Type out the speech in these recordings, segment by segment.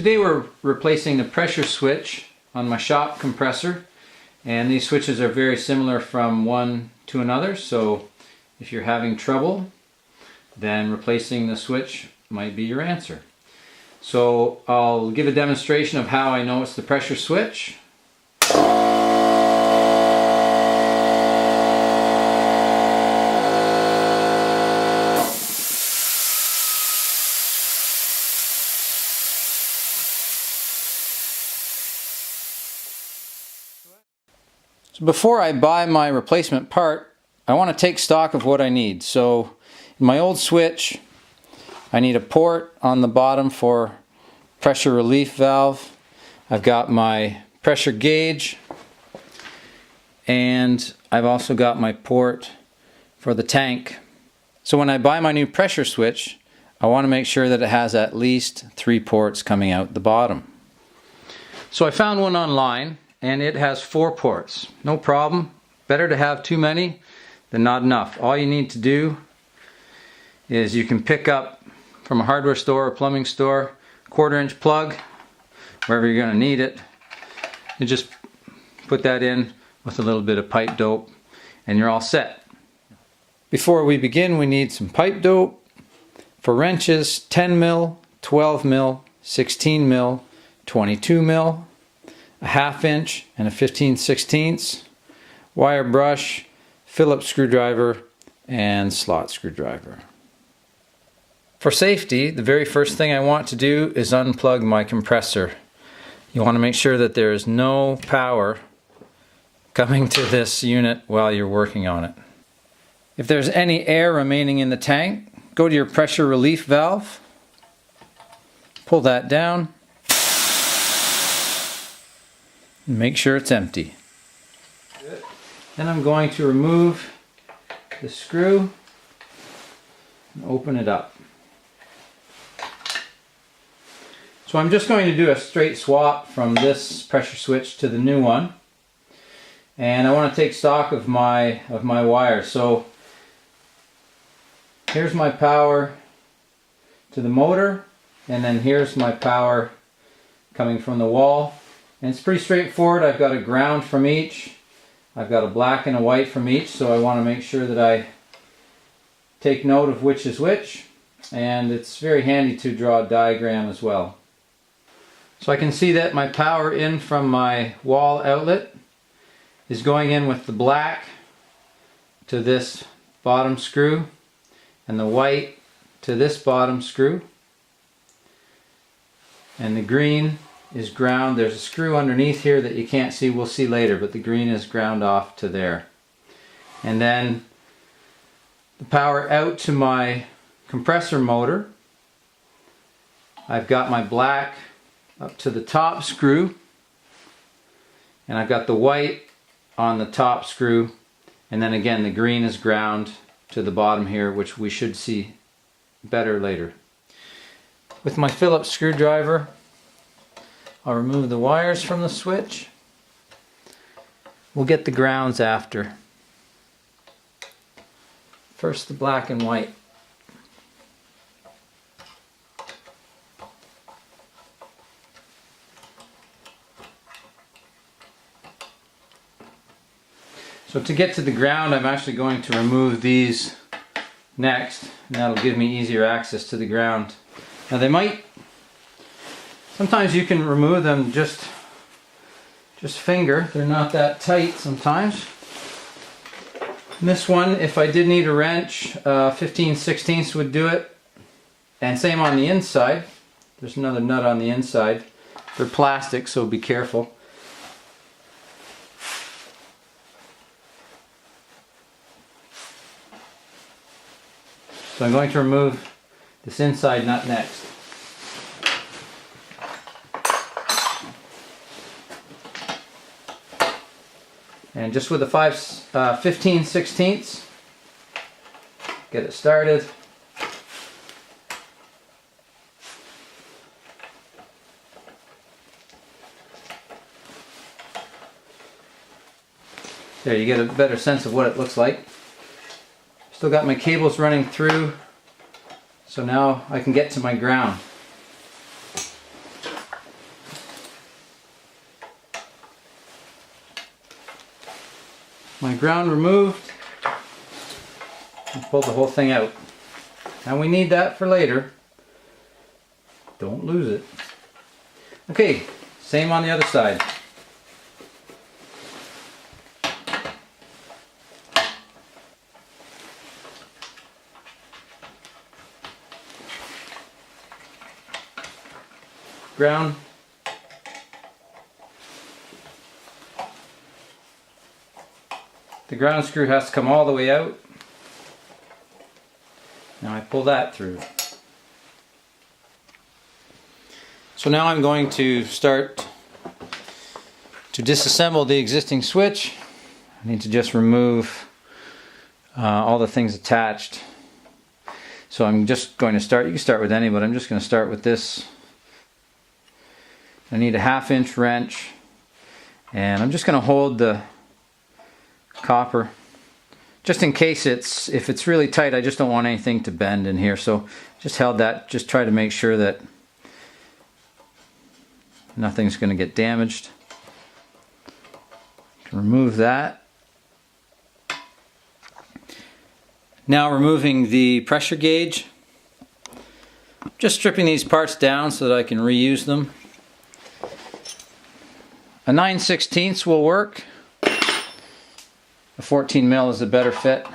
Today we're replacing the pressure switch on my shop compressor, and these switches are very similar from one to another, so if you're having trouble, then replacing the switch might be your answer. So I'll give a demonstration of how I know it's the pressure switch. So before I buy my replacement part, I want to take stock of what I need. So in my old switch, I need a port on the bottom for pressure relief valve. I've got my pressure gauge, and I've also got my port for the tank. So when I buy my new pressure switch, I want to make sure that it has at least 3 ports coming out the bottom. So I found one online, and it has 4 ports. No problem. Better to have too many than not enough. All you need to do is you can pick up from a hardware store or plumbing store, 1/4-inch plug, wherever you're going to need it. You just put that in with a little bit of pipe dope and you're all set. Before we begin, we need some pipe dope. For wrenches, 10 mil, 12 mil, 16 mil, 22 mil, a 1/2 inch and a 15/16, wire brush, Phillips screwdriver, and slot screwdriver. For safety, the very first thing I want to do is unplug my compressor. You want to make sure that there is no power coming to this unit while you're working on it. If there's any air remaining in the tank, go to your pressure relief valve, pull that down, and make sure it's empty. Then I'm going to remove the screw and open it up. So I'm just going to do a straight swap from this pressure switch to the new one, and I want to take stock of my wire. So here's my power to the motor, and then here's my power coming from the wall. And it's pretty straightforward. I've got a ground from each. I've got a black and a white from each, so I want to make sure that I take note of which is which. And it's very handy to draw a diagram as well. So I can see that my power in from my wall outlet is going in with the black to this bottom screw and the white to this bottom screw. And the green is ground. There's a screw underneath here that you can't see, we'll see later, but the green is ground off to there. And then the power out to my compressor motor, I've got my black up to the top screw, and I've got the white on the top screw, and then again the green is ground to the bottom here, which we should see better later. With my Phillips screwdriver, I'll remove the wires from the switch. We'll get the grounds after. First the black and white. So to get to the ground, I'm actually going to remove these next, and that'll give me easier access to the ground. Now sometimes you can remove them just finger. They're not that tight sometimes. And this one, if I did need a wrench, 15/16 would do it. And same on the inside. There's another nut on the inside. They're plastic, so be careful. So I'm going to remove this inside nut next. And just with a 15/16, get it started. There, you get a better sense of what it looks like. Still got my cables running through, so now I can get to my ground. my ground removed. And pulled the whole thing out. And we need that for later. Don't lose it. Okay, same on the other side. Ground. The ground screw has to come all the way out. Now I pull that through. So now I'm going to start to disassemble the existing switch. I need to just remove all the things attached. So I'm just going to start, you can start with any, but I'm just going to start with this. I need a 1/2 inch wrench, and I'm just going to hold the copper just in case if it's really tight. I just don't want anything to bend in here, so just held that, just try to make sure that nothing's going to get damaged. Remove that. Now removing the pressure gauge. Just stripping these parts down so that I can reuse them. A 9/16 will work. A 14 mil is a better fit.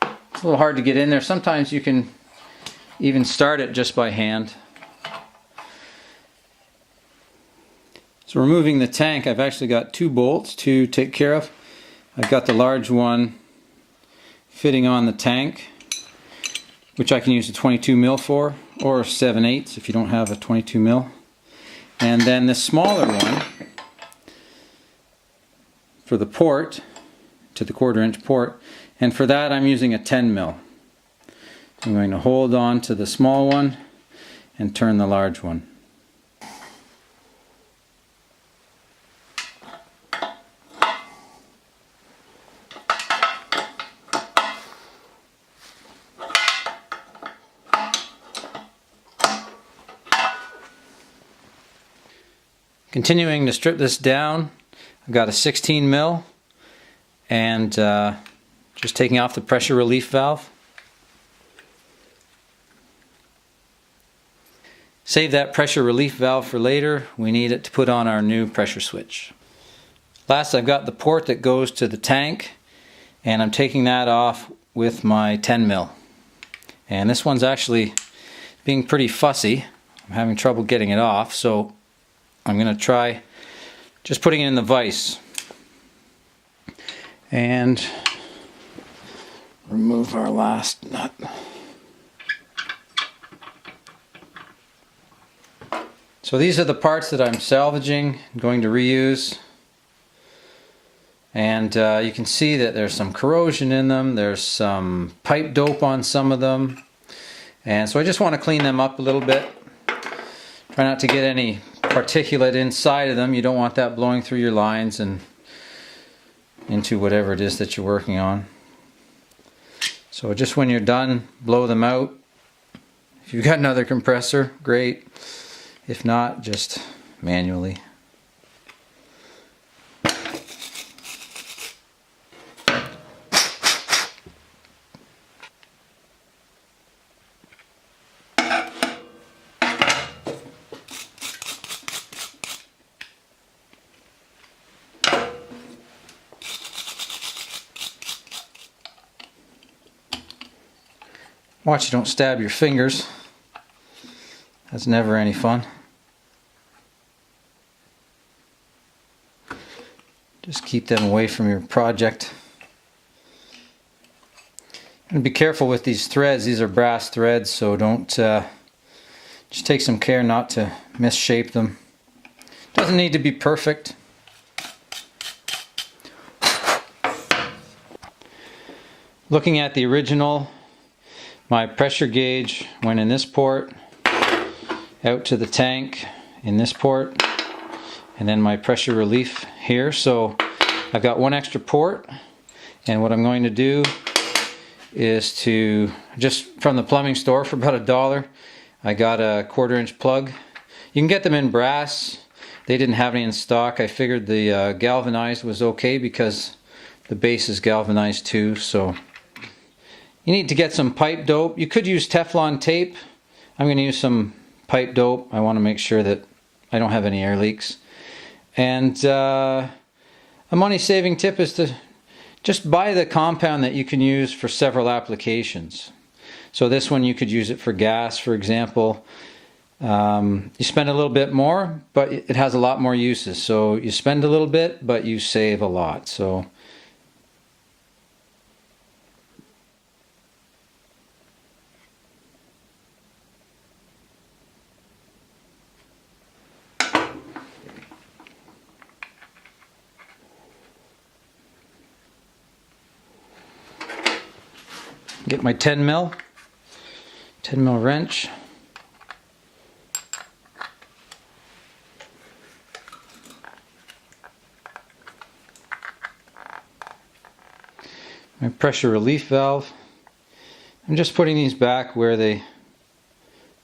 It's a little hard to get in there. Sometimes you can even start it just by hand. So removing the tank, I've actually got 2 bolts to take care of. I've got the large one fitting on the tank, which I can use a 22 mil for, or 7/8 if you don't have a 22 mil. And then the smaller one for the port, to the 1/4 inch port, and for that I'm using a 10 mil. I'm going to hold on to the small one and turn the large one. Continuing to strip this down, I've got a 16 mil and just taking off the pressure relief valve. Save that pressure relief valve for later. We need it to put on our new pressure switch. Last, I've got the port that goes to the tank, and I'm taking that off with my 10 mil. And this one's actually being pretty fussy. I'm having trouble getting it off, so I'm going to try just putting it in the vise and remove our last nut. So these are the parts that I'm salvaging, going to reuse, and you can see that there's some corrosion in them, there's some pipe dope on some of them, and so I just want to clean them up a little bit. Try not to get any particulate inside of them. You don't want that blowing through your lines and into whatever it is that you're working on. So just when you're done, blow them out. If you've got another compressor, great. If not, just manually. Watch you don't stab your fingers. That's never any fun. Just keep them away from your project. And be careful with these threads. These are brass threads, so don't just take some care not to misshape them. Doesn't need to be perfect. Looking at the original, my pressure gauge went in this port, out to the tank in this port, and then my pressure relief here. So I've got one extra port, and what I'm going to do is to, just from the plumbing store for about $1, I got a 1/4 inch plug. You can get them in brass. They didn't have any in stock. I figured the galvanized was okay because the base is galvanized too, so you need to get some pipe dope. You could use Teflon tape. I'm going to use some pipe dope. I want to make sure that I don't have any air leaks. And a money-saving tip is to just buy the compound that you can use for several applications. So this one, you could use it for gas, for example. You spend a little bit more, but it has a lot more uses. So you spend a little bit, but you save a lot. So get my 10 mil wrench. My pressure relief valve. I'm just putting these back where they,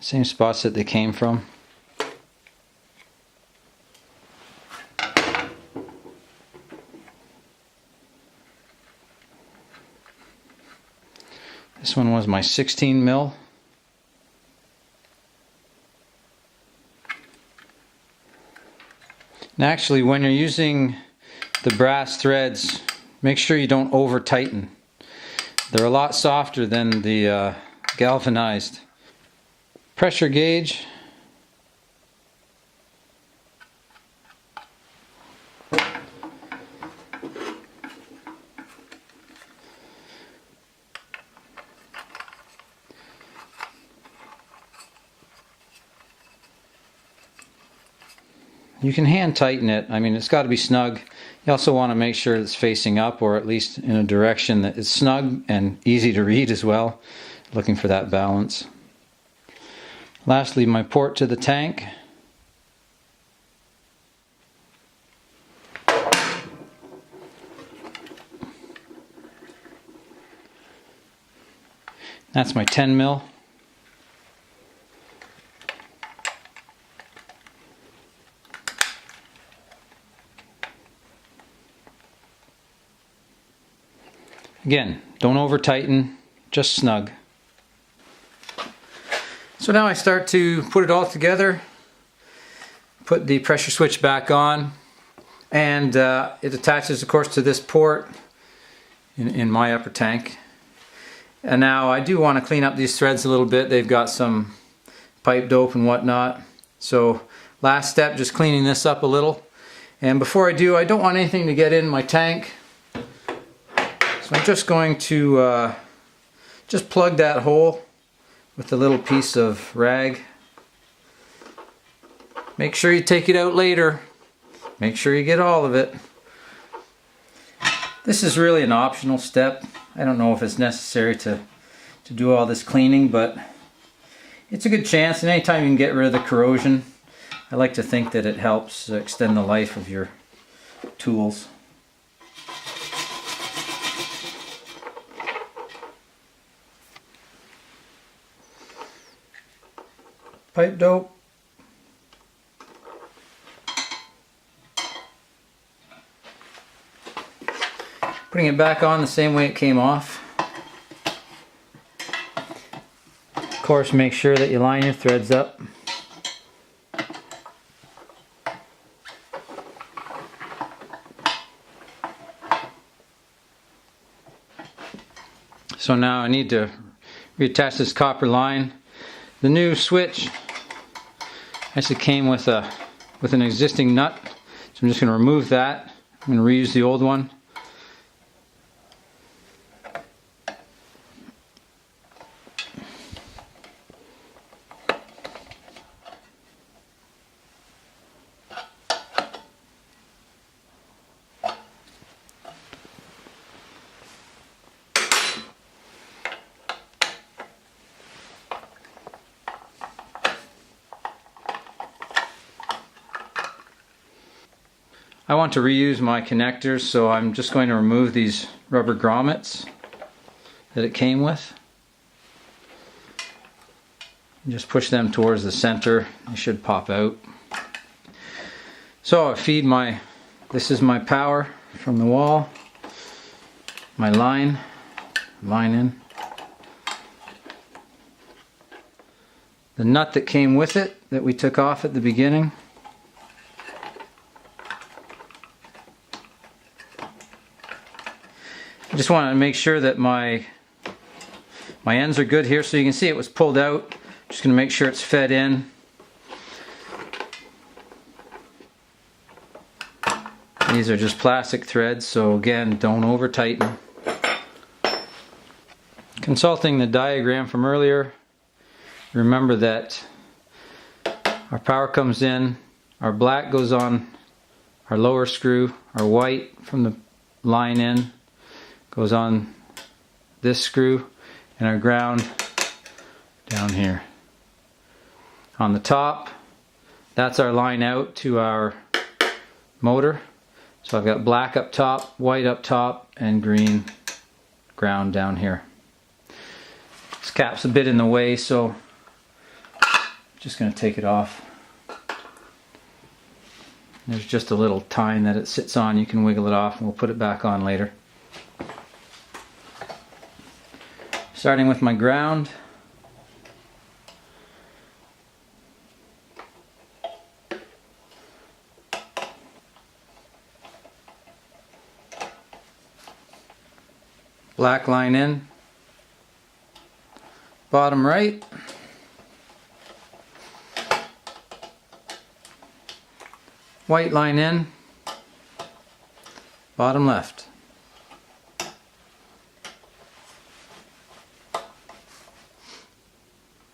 same spots that they came from. This one was my 16 mil. And actually, when you're using the brass threads, make sure you don't over tighten. They're a lot softer than the galvanized. Pressure gauge. You can hand tighten it. I mean, it's got to be snug. You also want to make sure it's facing up, or at least in a direction that is snug and easy to read as well. Looking for that balance. Lastly, my port to the tank. That's my 10 mil. Again, don't over tighten, just snug. So now I start to put it all together, put the pressure switch back on, and it attaches, of course, to this port in my upper tank. And now I do want to clean up these threads a little bit. They've got some pipe dope and whatnot. So last step, just cleaning this up a little. And before I do, I don't want anything to get in my tank. So I'm just going to just plug that hole with a little piece of rag. Make sure you take it out later. Make sure you get all of it. This is really an optional step. I don't know if it's necessary to do all this cleaning, but it's a good chance, and anytime you can get rid of the corrosion, I like to think that it helps extend the life of your tools. Pipe dope. Putting it back on the same way it came off. Of course, make sure that you line your threads up. So now I need to reattach this copper line. The new switch actually came with an existing nut, so I'm just going to remove that. I'm going to reuse the old one. I want to reuse my connectors, so I'm just going to remove these rubber grommets that it came with. Just push them towards the center. They should pop out. So I feed this is my power from the wall. my line in. The nut that came with it that we took off at the beginning. I just want to make sure that my ends are good here, so you can see it was pulled out. Just going to make sure it's fed in. These are just plastic threads, so again, don't over tighten. Consulting the diagram from earlier, remember that our power comes in, our black goes on our lower screw, our white from the line in goes on this screw, and our ground down here. On the top, that's our line out to our motor. So I've got black up top, white up top, and green ground down here. This cap's a bit in the way, so I'm just going to take it off. There's just a little tine that it sits on. You can wiggle it off and we'll put it back on later. Starting with my ground. Black line in, bottom right, white line in, bottom left.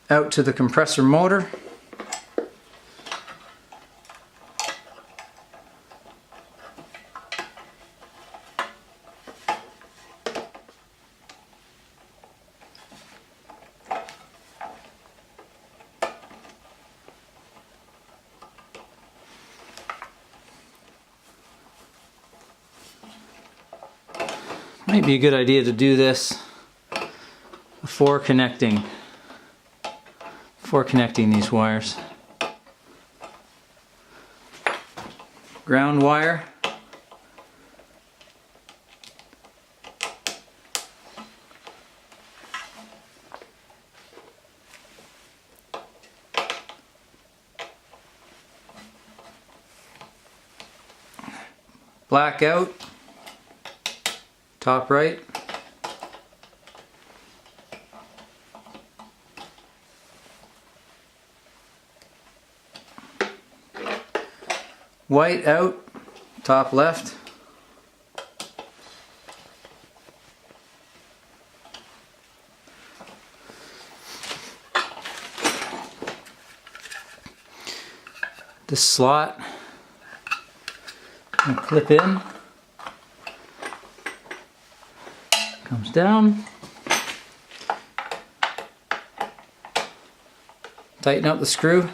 Out to the compressor motor. Might be a good idea to do this before connecting these wires. Ground wire. Black out. Top right. White out, top left. This slot will clip in. Comes down, tighten up the screw.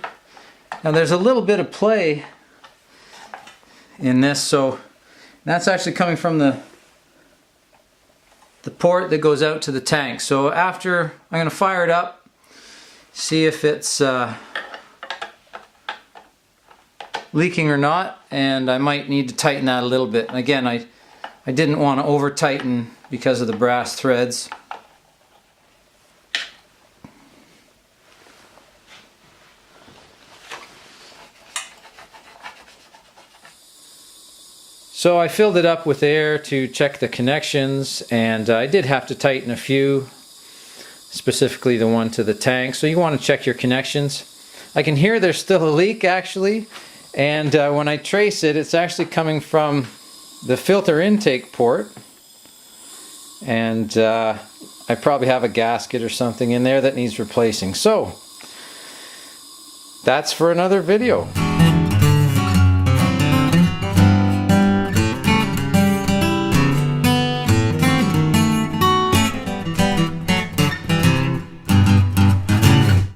Now there's a little bit of play in this, so that's actually coming from the port that goes out to the tank. So after, I'm going to fire it up, see if it's leaking or not, and I might need to tighten that a little bit. And again, I didn't want to over tighten because of the brass threads. So I filled it up with air to check the connections, and I did have to tighten a few, specifically the one to the tank. So you want to check your connections. I can hear there's still a leak actually, and when I trace it, it's actually coming from the filter intake port. And I probably have a gasket or something in there that needs replacing. So that's for another video.